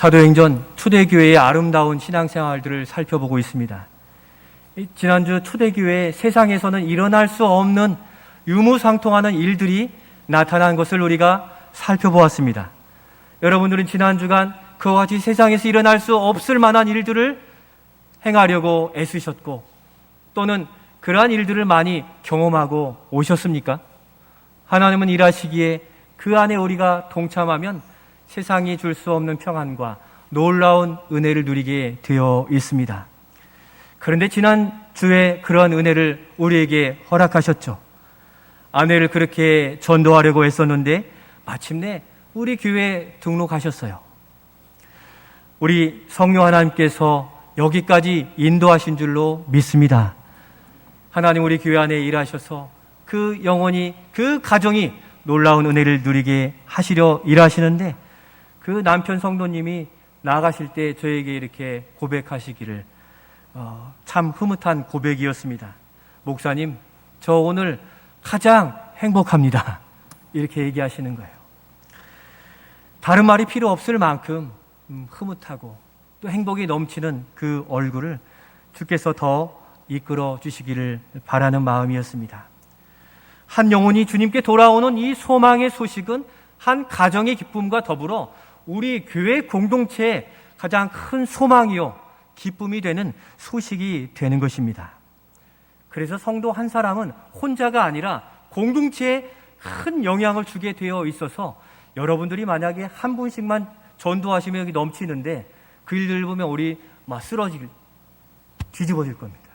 사도행전 초대교회의 아름다운 신앙생활들을 살펴보고 있습니다. 지난주 초대교회 세상에서는 일어날 수 없는 유무상통하는 일들이 나타난 것을 우리가 살펴보았습니다. 여러분들은 지난주간 그와 같이 세상에서 일어날 수 없을 만한 일들을 행하려고 애쓰셨고 또는 그러한 일들을 많이 경험하고 오셨습니까? 하나님은 일하시기에 그 안에 우리가 동참하면 세상이 줄 수 없는 평안과 놀라운 은혜를 누리게 되어 있습니다. 그런데 지난주에 그러한 은혜를 우리에게 허락하셨죠. 아내를 그렇게 전도하려고 했었는데 마침내 우리 교회에 등록하셨어요. 우리 성령 하나님께서 여기까지 인도하신 줄로 믿습니다. 하나님 우리 교회 안에 일하셔서 그 영혼이, 그 가정이 놀라운 은혜를 누리게 하시려 일하시는데 그 남편 성도님이 나가실 때 저에게 이렇게 고백하시기를 참 흐뭇한 고백이었습니다. 목사님, 저 오늘 가장 행복합니다. 이렇게 얘기하시는 거예요. 다른 말이 필요 없을 만큼 흐뭇하고 또 행복이 넘치는 그 얼굴을 주께서 더 이끌어 주시기를 바라는 마음이었습니다. 한 영혼이 주님께 돌아오는 이 소망의 소식은 한 가정의 기쁨과 더불어 우리 교회 공동체의 가장 큰 소망이요 기쁨이 되는 소식이 되는 것입니다. 그래서 성도 한 사람은 혼자가 아니라 공동체에 큰 영향을 주게 되어 있어서 여러분들이 만약에 한 분씩만 전도하시면 여기 넘치는데 그 일들을 보면 우리 막 뒤집어질 겁니다.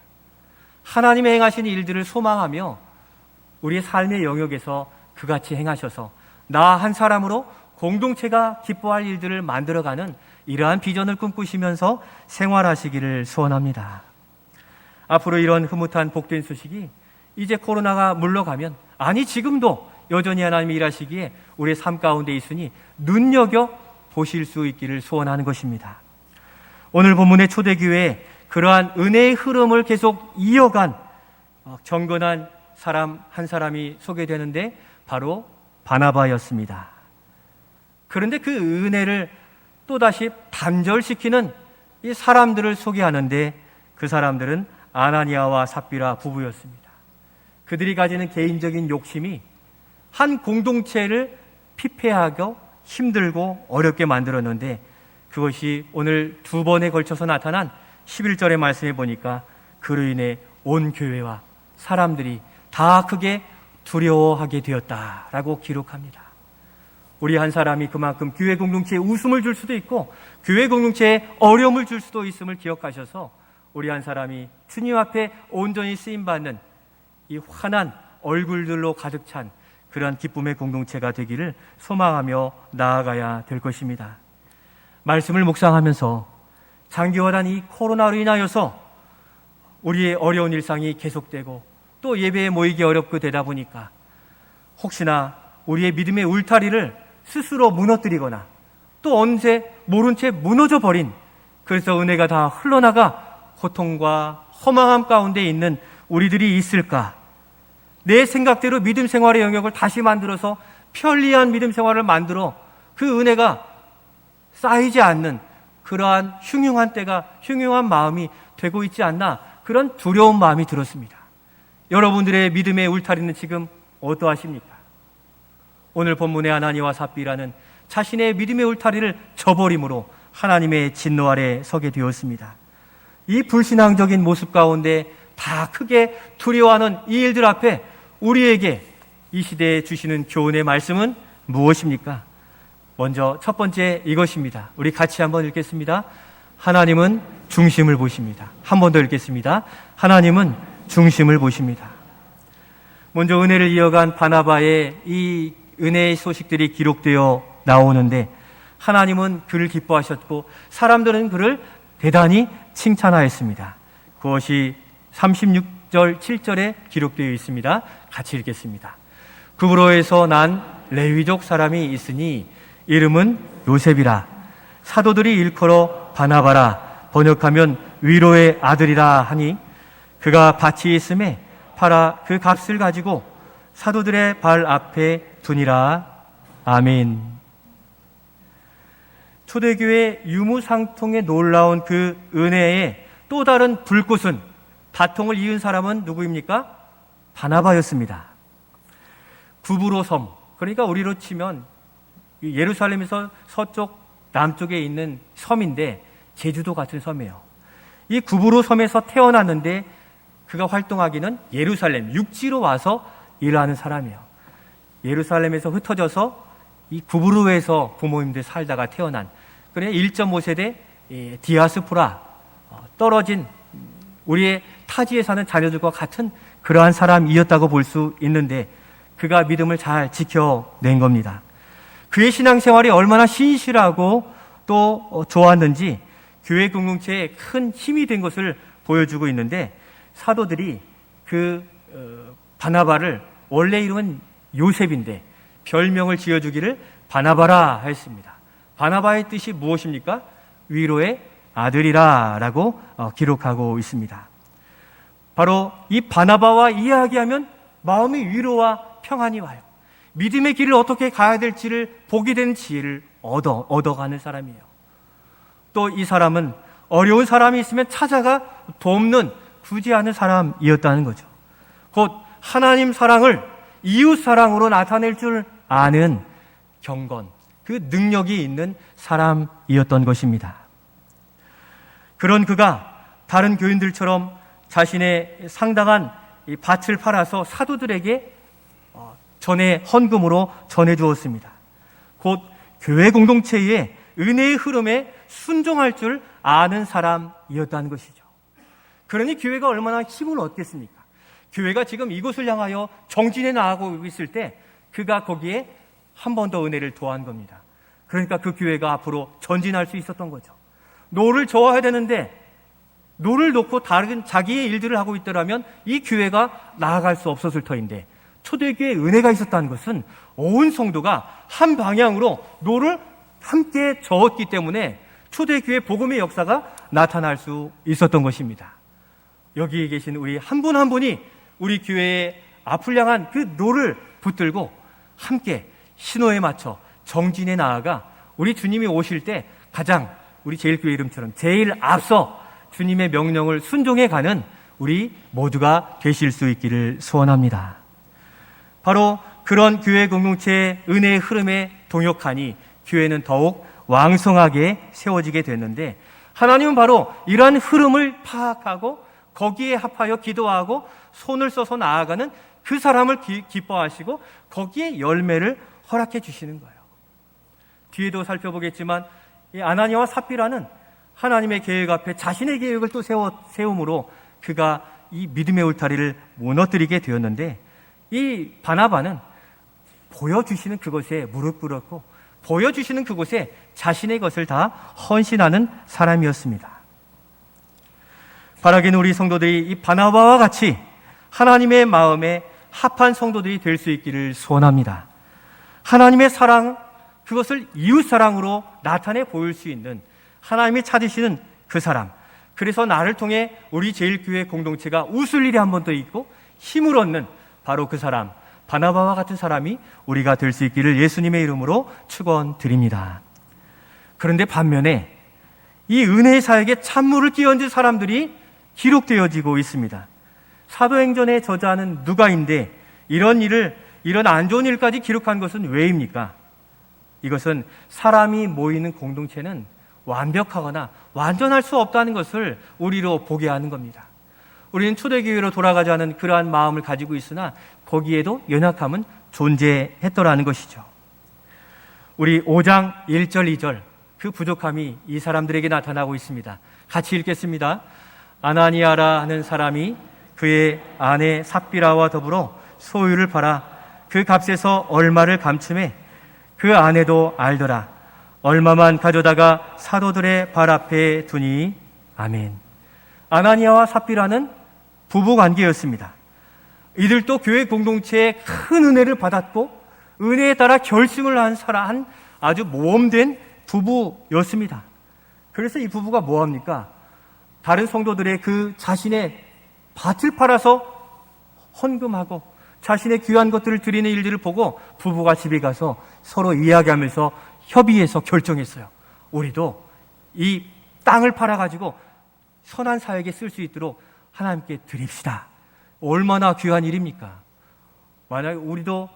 하나님의 행하신 일들을 소망하며 우리의 삶의 영역에서 그같이 행하셔서 나 한 사람으로 공동체가 기뻐할 일들을 만들어가는 이러한 비전을 꿈꾸시면서 생활하시기를 소원합니다. 앞으로 이런 흐뭇한 복된 소식이 이제 코로나가 물러가면, 아니 지금도 여전히 하나님이 일하시기에 우리의 삶 가운데 있으니 눈여겨 보실 수 있기를 소원하는 것입니다. 오늘 본문의 초대교회에 그러한 은혜의 흐름을 계속 이어간 경건한 사람 한 사람이 소개되는데 바로 바나바였습니다. 그런데 그 은혜를 또다시 단절시키는 이 사람들을 소개하는데 그 사람들은 아나니아와 삽비라 부부였습니다. 그들이 가지는 개인적인 욕심이 한 공동체를 피폐하고 힘들고 어렵게 만들었는데 그것이 오늘 두 번에 걸쳐서 나타난 11절의 말씀에 보니까 그로 인해 온 교회와 사람들이 다 크게 두려워하게 되었다라고 기록합니다. 우리 한 사람이 그만큼 교회 공동체에 웃음을 줄 수도 있고 교회 공동체에 어려움을 줄 수도 있음을 기억하셔서 우리 한 사람이 주님 앞에 온전히 쓰임받는 이 환한 얼굴들로 가득 찬 그러한 기쁨의 공동체가 되기를 소망하며 나아가야 될 것입니다. 말씀을 묵상하면서 장기화된 이 코로나로 인하여서 우리의 어려운 일상이 계속되고 또 예배에 모이기 어렵고 되다 보니까 혹시나 우리의 믿음의 울타리를 스스로 무너뜨리거나 또 언제 모른 채 무너져 버린, 그래서 은혜가 다 흘러나가 고통과 허망함 가운데 있는 우리들이 있을까? 내 생각대로 믿음 생활의 영역을 다시 만들어서 편리한 믿음 생활을 만들어 그 은혜가 쌓이지 않는 그러한 흉흉한 마음이 되고 있지 않나, 그런 두려운 마음이 들었습니다. 여러분들의 믿음의 울타리는 지금 어떠하십니까? 오늘 본문의 아나니와 삽비라는 자신의 믿음의 울타리를 저버림으로 하나님의 진노 아래 서게 되었습니다. 이 불신앙적인 모습 가운데 다 크게 두려워하는 이 일들 앞에 우리에게 이 시대에 주시는 교훈의 말씀은 무엇입니까? 먼저 첫 번째 이것입니다. 우리 같이 한번 읽겠습니다. 하나님은 중심을 보십니다. 한 번 더 읽겠습니다. 하나님은 중심을 보십니다. 먼저 은혜를 이어간 바나바의 이 은혜의 소식들이 기록되어 나오는데 하나님은 그를 기뻐하셨고 사람들은 그를 대단히 칭찬하였습니다. 그것이 36절 7절에 기록되어 있습니다. 같이 읽겠습니다. 구브로에서 난 레위족 사람이 있으니 이름은 요셉이라. 사도들이 일컬어 바나바라, 번역하면 위로의 아들이라 하니 그가 밭이 있음에 팔아 그 값을 가지고 사도들의 발 앞에 두니라. 아멘. 초대교회 유무상통에 놀라운 그 은혜의 또 다른 불꽃은, 바통을 이은 사람은 누구입니까? 바나바였습니다. 구브로 섬, 그러니까 우리로 치면 예루살렘에서 서쪽 남쪽에 있는 섬인데 제주도 같은 섬이에요. 이 구브로 섬에서 태어났는데 그가 활동하기는 예루살렘 육지로 와서 일하는 사람이에요. 예루살렘에서 흩어져서 이 구브로에서 부모님들 살다가 태어난, 그래 1.5세대 디아스포라, 떨어진 우리의 타지에 사는 자녀들과 같은 그러한 사람이었다고 볼 수 있는데, 그가 믿음을 잘 지켜낸 겁니다. 그의 신앙생활이 얼마나 신실하고 또 좋았는지 교회 공동체에 큰 힘이 된 것을 보여주고 있는데, 사도들이 그 바나바를, 원래 이름은 요셉인데 별명을 지어주기를 바나바라 했습니다. 바나바의 뜻이 무엇입니까? 위로의 아들이라 라고 기록하고 있습니다. 바로 이 바나바와 이야기하면 마음의 위로와 평안이 와요. 믿음의 길을 어떻게 가야 될지를 보게 되는 지혜를 얻어가는 사람이에요. 또 이 사람은 어려운 사람이 있으면 찾아가 돕는, 굳이 않은 사람이었다는 거죠. 곧 하나님 사랑을 이웃 사랑으로 나타낼 줄 아는 경건, 그 능력이 있는 사람이었던 것입니다. 그런 그가 다른 교인들처럼 자신의 상당한 이 밭을 팔아서 사도들에게 전에 헌금으로 전해주었습니다. 곧 교회 공동체의 은혜의 흐름에 순종할 줄 아는 사람이었다는 것이죠. 그러니 교회가 얼마나 힘을 얻겠습니까? 교회가 지금 이곳을 향하여 정진해 나가고 있을 때 그가 거기에 한 번 더 은혜를 더한 겁니다. 그러니까 그 교회가 앞으로 전진할 수 있었던 거죠. 노를 저어야 되는데 노를 놓고 다른 자기의 일들을 하고 있더라면 이 교회가 나아갈 수 없었을 터인데, 초대교회에 은혜가 있었다는 것은 온 성도가 한 방향으로 노를 함께 저었기 때문에 초대교회 복음의 역사가 나타날 수 있었던 것입니다. 여기 계신 우리 한 분 한 분이 우리 교회의 앞을 향한 그 노를 붙들고 함께 신호에 맞춰 정진에 나아가 우리 주님이 오실 때 가장, 우리 제일교회 이름처럼 제일 앞서 주님의 명령을 순종해 가는 우리 모두가 되실 수 있기를 소원합니다. 바로 그런 교회 공동체의 은혜의 흐름에 동역하니 교회는 더욱 왕성하게 세워지게 됐는데, 하나님은 바로 이러한 흐름을 파악하고 거기에 합하여 기도하고 손을 써서 나아가는 그 사람을 기뻐하시고 거기에 열매를 허락해 주시는 거예요. 뒤에도 살펴보겠지만 이 아나니아와 삽비라는 하나님의 계획 앞에 자신의 계획을 또 세움으로 그가 이 믿음의 울타리를 무너뜨리게 되었는데, 이 바나바는 보여주시는 그것에 무릎 꿇었고 보여주시는 그곳에 자신의 것을 다 헌신하는 사람이었습니다. 바라기는 우리 성도들이 이 바나바와 같이 하나님의 마음에 합한 성도들이 될 수 있기를 소원합니다. 하나님의 사랑, 그것을 이웃사랑으로 나타내 보일 수 있는 하나님이 찾으시는 그 사람, 그래서 나를 통해 우리 제일교회 공동체가 웃을 일이 한 번 더 있고 힘을 얻는 바로 그 사람, 바나바와 같은 사람이 우리가 될 수 있기를 예수님의 이름으로 축원드립니다. 그런데 반면에 이 은혜의 사역에 찬물을 끼얹은 사람들이 기록되어지고 있습니다. 사도행전의 저자는 누가인데 이런 안 좋은 일까지 기록한 것은 왜입니까? 이것은 사람이 모이는 공동체는 완벽하거나 완전할 수 없다는 것을 우리로 보게 하는 겁니다. 우리는 초대교회로 돌아가자는 그러한 마음을 가지고 있으나 거기에도 연약함은 존재했더라는 것이죠. 우리 5장 1절 2절 그 부족함이 이 사람들에게 나타나고 있습니다. 같이 읽겠습니다. 아나니아라 하는 사람이 그의 아내 삽비라와 더불어 소유를 팔아 그 값에서 얼마를 감춤해 그 아내도 알더라. 얼마만 가져다가 사도들의 발 앞에 두니. 아멘. 아나니아와 삽비라는 부부 관계였습니다. 이들도 교회 공동체에 큰 은혜를 받았고 은혜에 따라 결심을 한 아주 모험된 부부였습니다. 그래서 이 부부가 뭐합니까? 다른 성도들의 그 자신의 밭을 팔아서 헌금하고 자신의 귀한 것들을 드리는 일들을 보고 부부가 집에 가서 서로 이야기하면서 협의해서 결정했어요. 우리도 이 땅을 팔아가지고 선한 사역에 쓸 수 있도록 하나님께 드립시다. 얼마나 귀한 일입니까? 만약에 우리도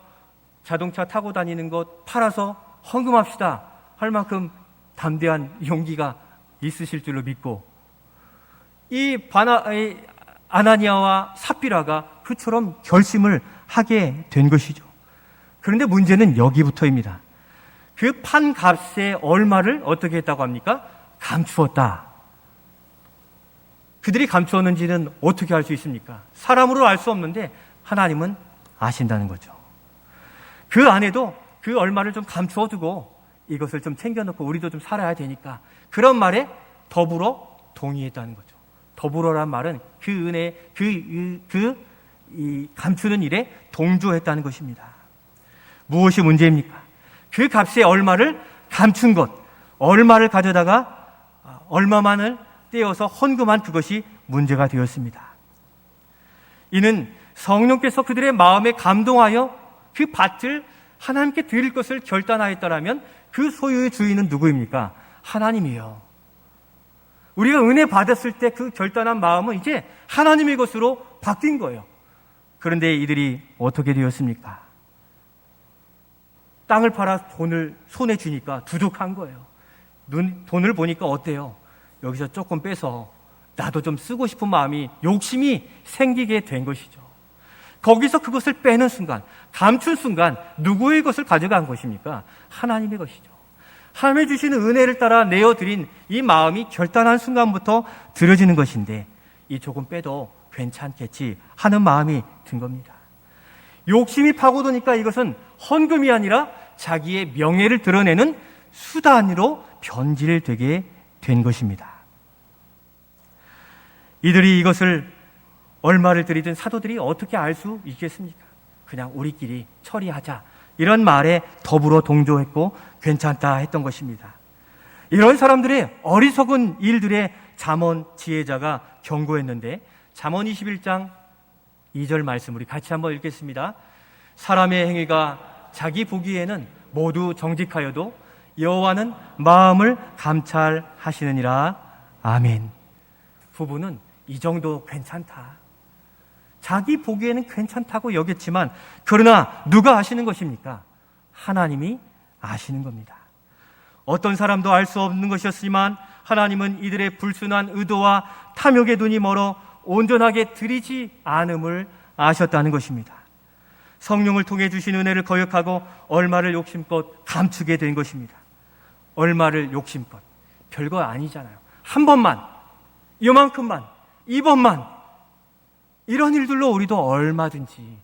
자동차 타고 다니는 것 팔아서 헌금합시다 할 만큼 담대한 용기가 있으실 줄로 믿고, 이 아나니아와 삽비라가 그처럼 결심을 하게 된 것이죠. 그런데 문제는 여기부터입니다. 그 판 값의 얼마를 어떻게 했다고 합니까? 감추었다. 그들이 감추었는지는 어떻게 알 수 있습니까? 사람으로 알 수 없는데 하나님은 아신다는 거죠. 그 안에도 그 얼마를 좀 감추어두고 이것을 좀 챙겨놓고 우리도 좀 살아야 되니까, 그런 말에 더불어 동의했다는 거죠. 더불어란 말은 그 은혜, 이 감추는 일에 동조했다는 것입니다. 무엇이 문제입니까? 그 값의 얼마를 감춘 것, 얼마를 가져다가 얼마만을 떼어서 헌금한 그것이 문제가 되었습니다. 이는 성령께서 그들의 마음에 감동하여 그 밭을 하나님께 드릴 것을 결단하였다라면 그 소유의 주인은 누구입니까? 하나님이요. 우리가 은혜 받았을 때 그 결단한 마음은 이제 하나님의 것으로 바뀐 거예요. 그런데 이들이 어떻게 되었습니까? 땅을 팔아 돈을 손에 쥐니까 두둑한 거예요. 돈을 보니까 어때요? 여기서 조금 빼서 나도 좀 쓰고 싶은 마음이, 욕심이 생기게 된 것이죠. 거기서 그것을 빼는 순간, 감춘 순간 누구의 것을 가져간 것입니까? 하나님의 것이죠. 하나님이 주시는 은혜를 따라 내어드린 이 마음이 결단한 순간부터 들어지는 것인데, 이 조금 빼도 괜찮겠지 하는 마음이 든 겁니다. 욕심이 파고드니까 이것은 헌금이 아니라 자기의 명예를 드러내는 수단으로 변질되게 된 것입니다. 이들이 이것을 얼마를 드리든 사도들이 어떻게 알 수 있겠습니까? 그냥 우리끼리 처리하자, 이런 말에 더불어 동조했고 괜찮다 했던 것입니다. 이런 사람들의 어리석은 일들의 잠언 지혜자가 경고했는데, 잠언 21장 2절 말씀 우리 같이 한번 읽겠습니다. 사람의 행위가 자기 보기에는 모두 정직하여도 여호와는 마음을 감찰하시느니라. 아멘. 부부는 이 정도 괜찮다, 자기 보기에는 괜찮다고 여겼지만, 그러나 누가 아시는 것입니까? 하나님이 아시는 겁니다. 어떤 사람도 알 수 없는 것이었지만 하나님은 이들의 불순한 의도와 탐욕의 눈이 멀어 온전하게 드리지 않음을 아셨다는 것입니다. 성령을 통해 주신 은혜를 거역하고 얼마를 욕심껏 감추게 된 것입니다. 얼마를 욕심껏, 별거 아니잖아요. 한 번만, 이만큼만, 이번만, 이런 일들로 우리도 얼마든지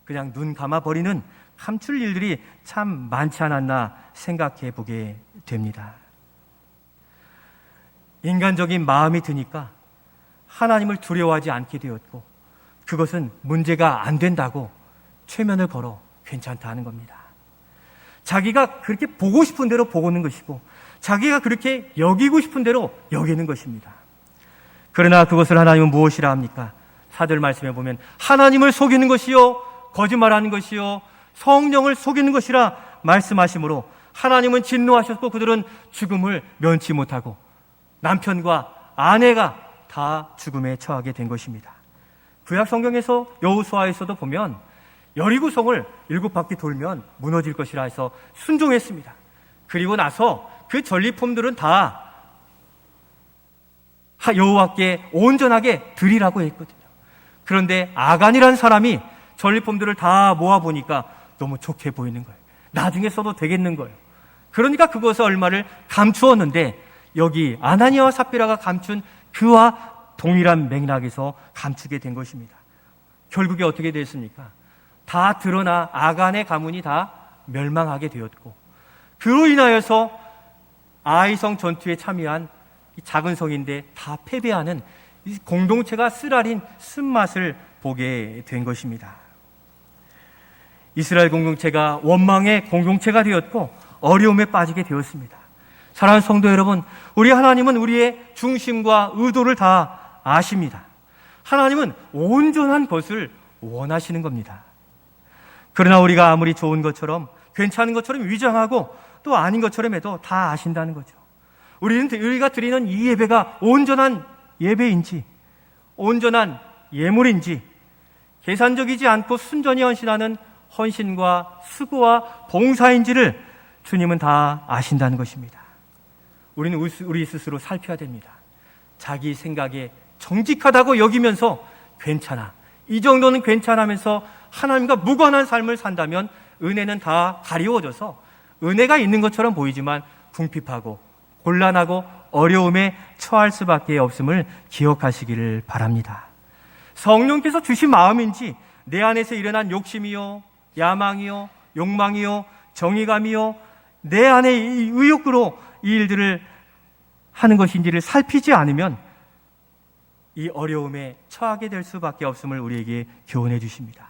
그냥 눈 감아버리는 감출 일들이 참 많지 않았나 생각해 보게 됩니다. 인간적인 마음이 드니까 하나님을 두려워하지 않게 되었고, 그것은 문제가 안 된다고 최면을 걸어 괜찮다 하는 겁니다. 자기가 그렇게 보고 싶은 대로 보고는 것이고, 자기가 그렇게 여기고 싶은 대로 여기는 것입니다. 그러나 그것을 하나님은 무엇이라 합니까? 4절 말씀에 보면 하나님을 속이는 것이요 거짓말하는 것이요 성령을 속이는 것이라 말씀하시므로, 하나님은 진노하셨고 그들은 죽음을 면치 못하고 남편과 아내가 다 죽음에 처하게 된 것입니다. 구약 성경에서 여호수아에서도 보면 여리고성을 7바퀴 돌면 무너질 것이라 해서 순종했습니다. 그리고 나서 그 전리품들은 다 여호와께 온전하게 드리라고 했거든요. 그런데 아간이라는 사람이 전리품들을 다 모아보니까 너무 좋게 보이는 거예요. 나중에 써도 되겠는 거예요. 그러니까 그것을 얼마를 감추었는데, 여기 아나니아와 삽비라가 감춘 그와 동일한 맥락에서 감추게 된 것입니다. 결국에 어떻게 됐습니까? 다 드러나 아간의 가문이 다 멸망하게 되었고, 그로 인하여서 아이성 전투에 참여한 이 작은 성인데 다 패배하는 이 공동체가 쓰라린 쓴맛을 보게 된 것입니다. 이스라엘 공동체가 원망의 공동체가 되었고 어려움에 빠지게 되었습니다. 사랑하는 성도 여러분, 우리 하나님은 우리의 중심과 의도를 다 아십니다. 하나님은 온전한 것을 원하시는 겁니다. 그러나 우리가 아무리 좋은 것처럼, 괜찮은 것처럼 위장하고 또 아닌 것처럼 해도 다 아신다는 거죠. 우리가 드리는 이 예배가 온전한 예배인지, 온전한 예물인지, 계산적이지 않고 순전히 헌신하는 헌신과 수고와 봉사인지를 주님은 다 아신다는 것입니다. 우리는 우리 스스로 살펴야 됩니다. 자기 생각에 정직하다고 여기면서 괜찮아, 이 정도는 괜찮으면서 하나님과 무관한 삶을 산다면 은혜는 다 가리워져서 은혜가 있는 것처럼 보이지만 궁핍하고 곤란하고 어려움에 처할 수밖에 없음을 기억하시기를 바랍니다. 성령께서 주신 마음인지 내 안에서 일어난 욕심이요, 야망이요, 욕망이요, 정의감이요, 내 안의 의욕으로 이 일들을 하는 것인지를 살피지 않으면 이 어려움에 처하게 될 수밖에 없음을 우리에게 교훈해 주십니다.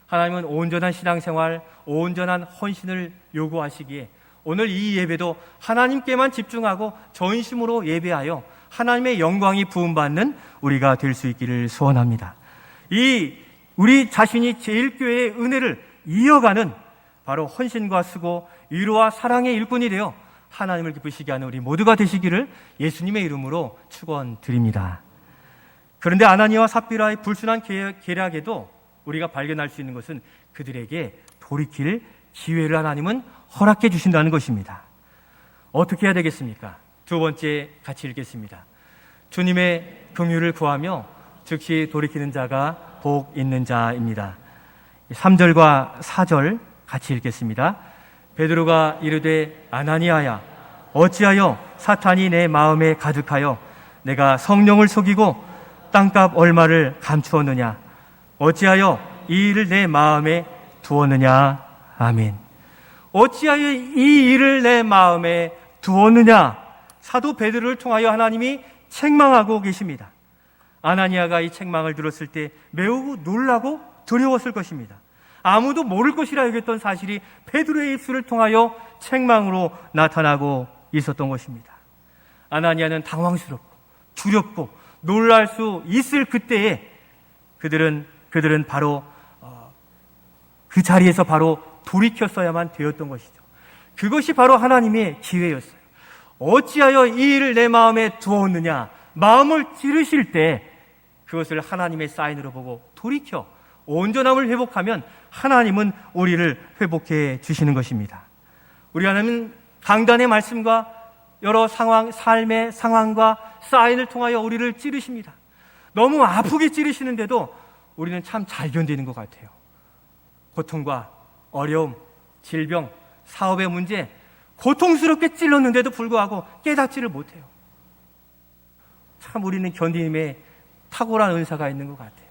하나님은 온전한 신앙생활, 온전한 헌신을 요구하시기에 오늘 이 예배도 하나님께만 집중하고 전심으로 예배하여 하나님의 영광이 부음받는 우리가 될 수 있기를 소원합니다. 우리 자신이 제일교회의 은혜를 이어가는 바로 헌신과 수고, 위로와 사랑의 일꾼이 되어 하나님을 기쁘시게 하는 우리 모두가 되시기를 예수님의 이름으로 축원드립니다. 그런데 아나니아와 삽비라의 불순한 계략에도 우리가 발견할 수 있는 것은 그들에게 돌이킬 기회를 하나님은 허락해 주신다는 것입니다. 어떻게 해야 되겠습니까? 두 번째 같이 읽겠습니다. 주님의 긍휼을 구하며 즉시 돌이키는 자가 복 있는 자입니다. 3절과 4절 같이 읽겠습니다. 베드로가 이르되 아나니아야, 어찌하여 사탄이 내 마음에 가득하여 내가 성령을 속이고 땅값 얼마를 감추었느냐? 어찌하여 이 일을 내 마음에 두었느냐? 아멘. 어찌하여 이 일을 내 마음에 두었느냐? 사도 베드로를 통하여 하나님이 책망하고 계십니다. 아나니아가 이 책망을 들었을 때 매우 놀라고 두려웠을 것입니다. 아무도 모를 것이라 여겼던 사실이 베드로의 입술을 통하여 책망으로 나타나고 있었던 것입니다. 아나니아는 당황스럽고 두렵고 놀랄 수 있을 그때에 그들은 바로 그 자리에서 바로 돌이켰어야만 되었던 것이죠. 그것이 바로 하나님의 기회였어요. 어찌하여 이 일을 내 마음에 두었느냐? 마음을 찌르실 때 그것을 하나님의 사인으로 보고 돌이켜 온전함을 회복하면 하나님은 우리를 회복해 주시는 것입니다. 우리 하나님은 강단의 말씀과 여러 삶의 상황과 사인을 통하여 우리를 찌르십니다. 너무 아프게 찌르시는데도 우리는 참 잘 견디는 것 같아요. 고통과 어려움, 질병, 사업의 문제, 고통스럽게 찔렀는데도 불구하고 깨닫지를 못해요. 참 우리는 견디님에 탁월한 은사가 있는 것 같아요.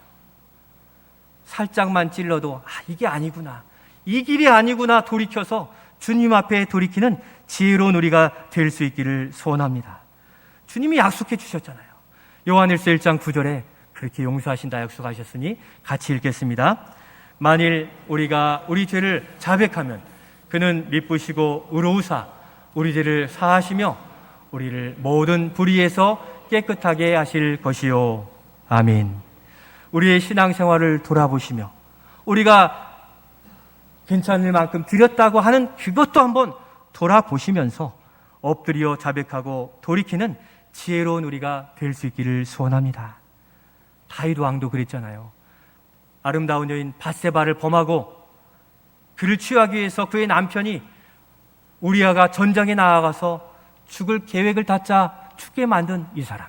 살짝만 찔러도 이게 아니구나, 이 길이 아니구나 돌이켜서 주님 앞에 돌이키는 지혜로운 우리가 될 수 있기를 소원합니다. 주님이 약속해 주셨잖아요. 요한일서 1장 9절에 그렇게 용서하신다 약속하셨으니 같이 읽겠습니다. 만일 우리가 우리 죄를 자백하면 그는 미쁘시고 의로우사 우리 죄를 사하시며 우리를 모든 불의에서 깨끗하게 하실 것이요. 아멘. 우리의 신앙생활을 돌아보시며 우리가 괜찮을 만큼 드렸다고 하는 그것도 한번 돌아보시면서 엎드려 자백하고 돌이키는 지혜로운 우리가 될 수 있기를 소원합니다. 다윗 왕도 그랬잖아요. 아름다운 여인 밧세바를 범하고 그를 취하기 위해서 그의 남편이 우리아가 전장에 나아가서 죽을 계획을 다 짜 죽게 만든 이 사람.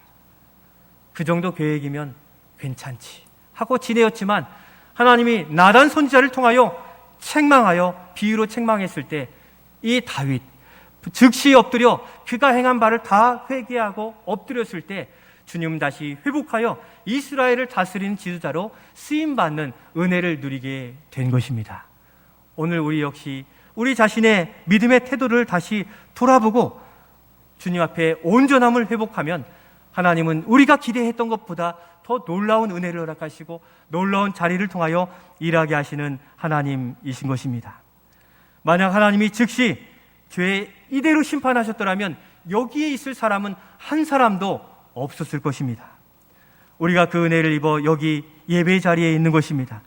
그 정도 계획이면 괜찮지 하고 지내었지만 하나님이 나단 선지자를 통하여 책망하여 비유로 책망했을 때 이 다윗 즉시 엎드려 그가 행한 바를 다 회개하고 엎드렸을 때 주님은 다시 회복하여 이스라엘을 다스리는 지도자로 쓰임받는 은혜를 누리게 된 것입니다. 오늘 우리 역시 우리 자신의 믿음의 태도를 다시 돌아보고 주님 앞에 온전함을 회복하면 하나님은 우리가 기대했던 것보다 더 놀라운 은혜를 허락하시고 놀라운 자리를 통하여 일하게 하시는 하나님이신 것입니다. 만약 하나님이 즉시 죄 이대로 심판하셨더라면 여기에 있을 사람은 한 사람도 없었을 것입니다. 우리가 그 은혜를 입어 여기 예배 자리에 있는 것입니다.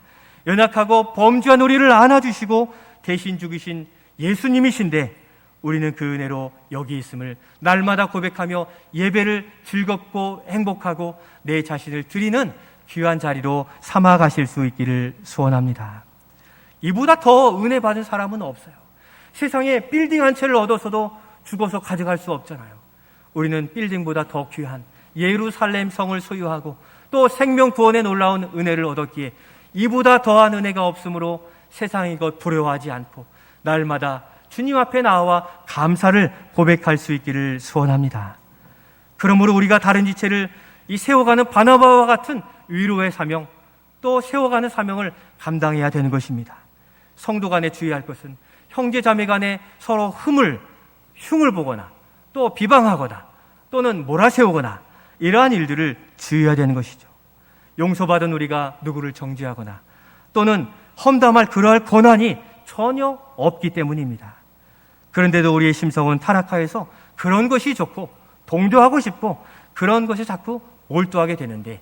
연약하고 범죄한 우리를 안아주시고 대신 죽으신 예수님이신데 우리는 그 은혜로 여기 있음을 날마다 고백하며 예배를 즐겁고 행복하고 내 자신을 드리는 귀한 자리로 삼아 가실 수 있기를 소원합니다. 이보다 더 은혜 받은 사람은 없어요. 세상에 빌딩 한 채를 얻어서도 죽어서 가져갈 수 없잖아요. 우리는 빌딩보다 더 귀한 예루살렘 성을 소유하고 또 생명 구원에 놀라운 은혜를 얻었기에 이보다 더한 은혜가 없으므로 세상이 것 두려워하지 않고 날마다 주님 앞에 나와 감사를 고백할 수 있기를 소원합니다. 그러므로 우리가 다른 지체를 이 세워가는 바나바와 같은 위로의 사명, 또 세워가는 사명을 감당해야 되는 것입니다. 성도 간에 주의할 것은 형제 자매 간에 서로 흉을 보거나 또 비방하거나 또는 몰아세우거나 이러한 일들을 주의해야 되는 것이죠. 용서받은 우리가 누구를 정죄하거나 또는 험담할 그러할 권한이 전혀 없기 때문입니다. 그런데도 우리의 심성은 타락하여서 그런 것이 좋고 동조하고 싶고 그런 것이 자꾸 몰두하게 되는데,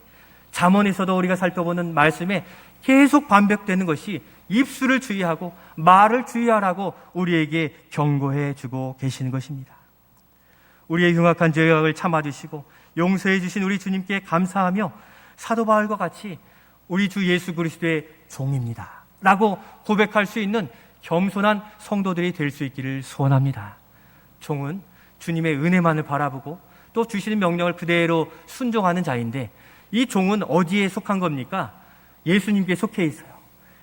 잠언에서도 우리가 살펴보는 말씀에 계속 반복되는 것이 입술을 주의하고 말을 주의하라고 우리에게 경고해 주고 계시는 것입니다. 우리의 흉악한 죄악을 참아주시고 용서해 주신 우리 주님께 감사하며 사도 바울과 같이 우리 주 예수 그리스도의 종입니다 라고 고백할 수 있는 겸손한 성도들이 될 수 있기를 소원합니다. 종은 주님의 은혜만을 바라보고 또 주시는 명령을 그대로 순종하는 자인데, 이 종은 어디에 속한 겁니까? 예수님께 속해 있어요.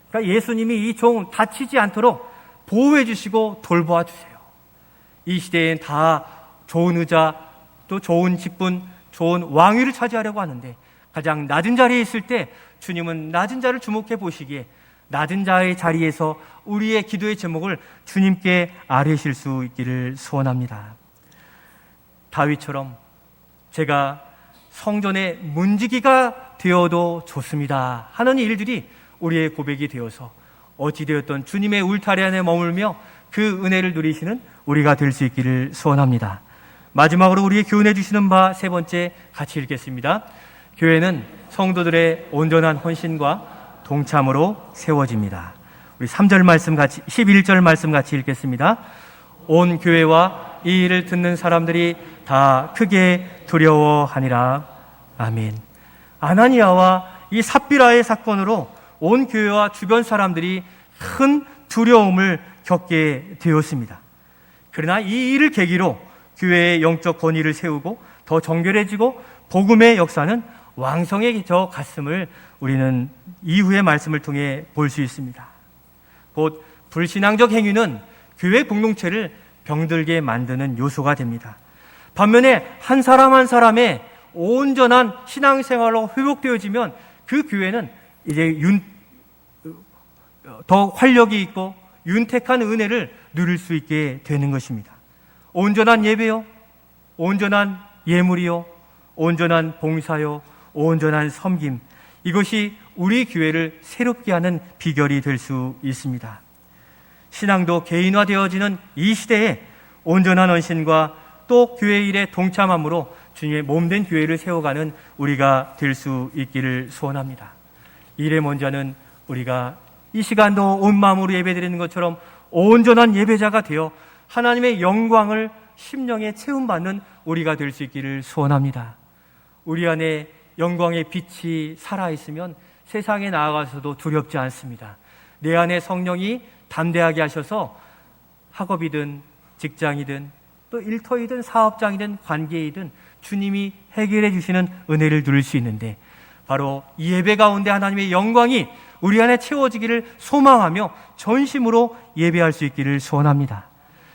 그러니까 예수님이 이 종 다치지 않도록 보호해 주시고 돌보아 주세요. 이 시대엔 다 좋은 의자, 또 좋은 직분, 좋은 왕위를 차지하려고 하는데, 가장 낮은 자리에 있을 때 주님은 낮은 자를 주목해 보시기에 낮은 자의 자리에서 우리의 기도의 제목을 주님께 아뢰실 수 있기를 소원합니다. 다윗처럼 제가 성전의 문지기가 되어도 좋습니다 하는 일들이 우리의 고백이 되어서 어찌되었던 주님의 울타리 안에 머물며 그 은혜를 누리시는 우리가 될 수 있기를 소원합니다. 마지막으로 우리의 교훈해 주시는 바 세 번째 같이 읽겠습니다. 교회는 성도들의 온전한 헌신과 동참으로 세워집니다. 우리 3절 말씀 같이, 11절 말씀 같이 읽겠습니다. 온 교회와 이 일을 듣는 사람들이 다 크게 두려워하니라. 아멘. 아나니아와 이 삽비라의 사건으로 온 교회와 주변 사람들이 큰 두려움을 겪게 되었습니다. 그러나 이 일을 계기로 교회의 영적 권위를 세우고 더 정결해지고 복음의 역사는 왕성해져 갔음을 우리는 이후의 말씀을 통해 볼 수 있습니다. 곧 불신앙적 행위는 교회 공동체를 병들게 만드는 요소가 됩니다. 반면에 한 사람 한 사람의 온전한 신앙생활로 회복되어지면 그 교회는 이제 더 활력이 있고 윤택한 은혜를 누릴 수 있게 되는 것입니다. 온전한 예배요, 온전한 예물이요, 온전한 봉사요, 온전한 섬김, 이것이 우리 교회를 새롭게 하는 비결이 될 수 있습니다. 신앙도 개인화되어지는 이 시대에 온전한 헌신과 또 교회 일에 동참함으로 주님의 몸된 교회를 세워가는 우리가 될 수 있기를 소원합니다. 일의 먼저는 우리가 이 시간도 온 마음으로 예배드리는 것처럼 온전한 예배자가 되어 하나님의 영광을 심령에 체험받는 우리가 될 수 있기를 소원합니다. 우리 안에 영광의 빛이 살아있으면 세상에 나아가서도 두렵지 않습니다. 내 안에 성령이 담대하게 하셔서 학업이든 직장이든 또 일터이든 사업장이든 관계이든 주님이 해결해 주시는 은혜를 누릴 수 있는데, 바로 이 예배 가운데 하나님의 영광이 우리 안에 채워지기를 소망하며 전심으로 예배할 수 있기를 소원합니다.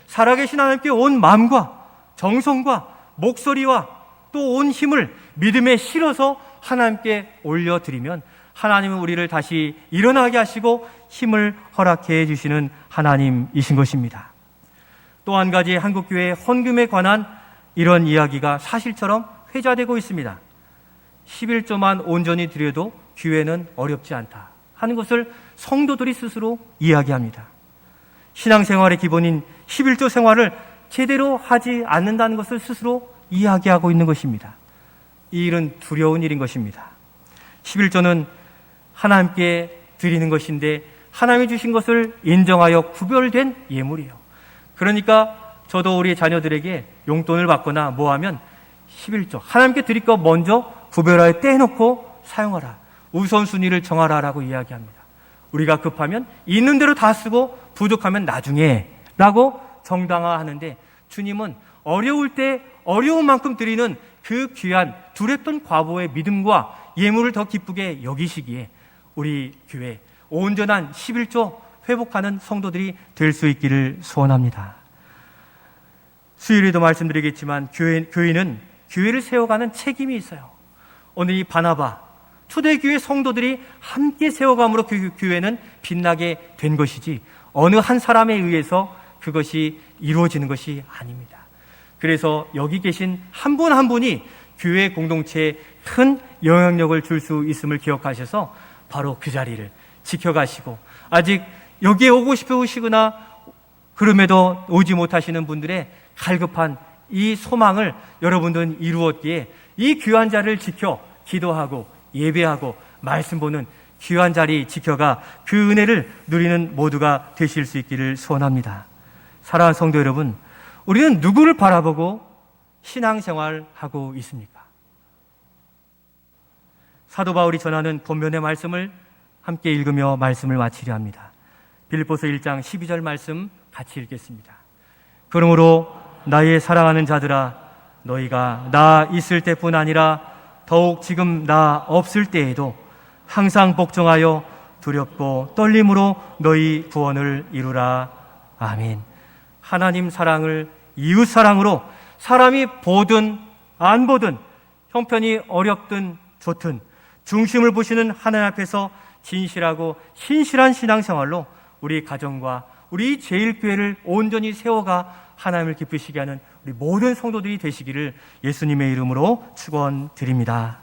살아계신 하나님께 온 마음과 정성과 목소리와 또 온 힘을 믿음에 실어서 하나님께 올려드리면 하나님은 우리를 다시 일어나게 하시고 힘을 허락해 주시는 하나님이신 것입니다. 또 한 가지 한국교회의 헌금에 관한 이런 이야기가 사실처럼 회자되고 있습니다. 11조만 온전히 드려도 교회는 어렵지 않다 하는 것을 성도들이 스스로 이야기합니다. 신앙생활의 기본인 11조 생활을 제대로 하지 않는다는 것을 스스로 이야기하고 있는 것입니다. 이 일은 두려운 일인 것입니다. 11조는 하나님께 드리는 것인데 하나님이 주신 것을 인정하여 구별된 예물이에요. 그러니까 저도 우리 자녀들에게 용돈을 받거나 뭐하면 11조, 하나님께 드릴 것 먼저 구별하여 떼놓고 사용하라, 우선순위를 정하라라고 이야기합니다. 우리가 급하면 있는 대로 다 쓰고 부족하면 나중에 라고 정당화하는데, 주님은 어려울 때 어려운 만큼 드리는 그 귀한 두렵던 과부의 믿음과 예물을 더 기쁘게 여기시기에 우리 교회 온전한 11조 회복하는 성도들이 될 수 있기를 소원합니다. 수요일에도 말씀드리겠지만 교회는 교회를 세워가는 책임이 있어요. 오늘 이 바나바 초대교회 성도들이 함께 세워감으로 그 교회는 빛나게 된 것이지 어느 한 사람에 의해서 그것이 이루어지는 것이 아닙니다. 그래서 여기 계신 한 분 한 분이 교회 공동체에 큰 영향력을 줄 수 있음을 기억하셔서 바로 그 자리를 지켜가시고, 아직 여기에 오고 싶으시거나 그럼에도 오지 못하시는 분들의 갈급한 이 소망을 여러분들은 이루었기에 이 귀한 자리를 지켜 기도하고 예배하고 말씀 보는 귀한 자리 지켜가 그 은혜를 누리는 모두가 되실 수 있기를 소원합니다. 사랑하는 성도 여러분, 우리는 누구를 바라보고 신앙생활하고 있습니까? 사도 바울이 전하는 본문의 말씀을 함께 읽으며 말씀을 마치려 합니다. 빌립보서 1장 12절 말씀 같이 읽겠습니다. 그러므로 나의 사랑하는 자들아, 너희가 나 있을 때뿐 아니라 더욱 지금 나 없을 때에도 항상 복종하여 두렵고 떨림으로 너희 구원을 이루라. 아멘. 하나님 사랑을 이웃 사랑으로 사람이 보든 안 보든 형편이 어렵든 좋든 중심을 보시는 하나님 앞에서 진실하고 신실한 신앙생활로 우리 가정과 우리 제일교회를 온전히 세워가 하나님을 기쁘시게 하는 우리 모든 성도들이 되시기를 예수님의 이름으로 축원드립니다.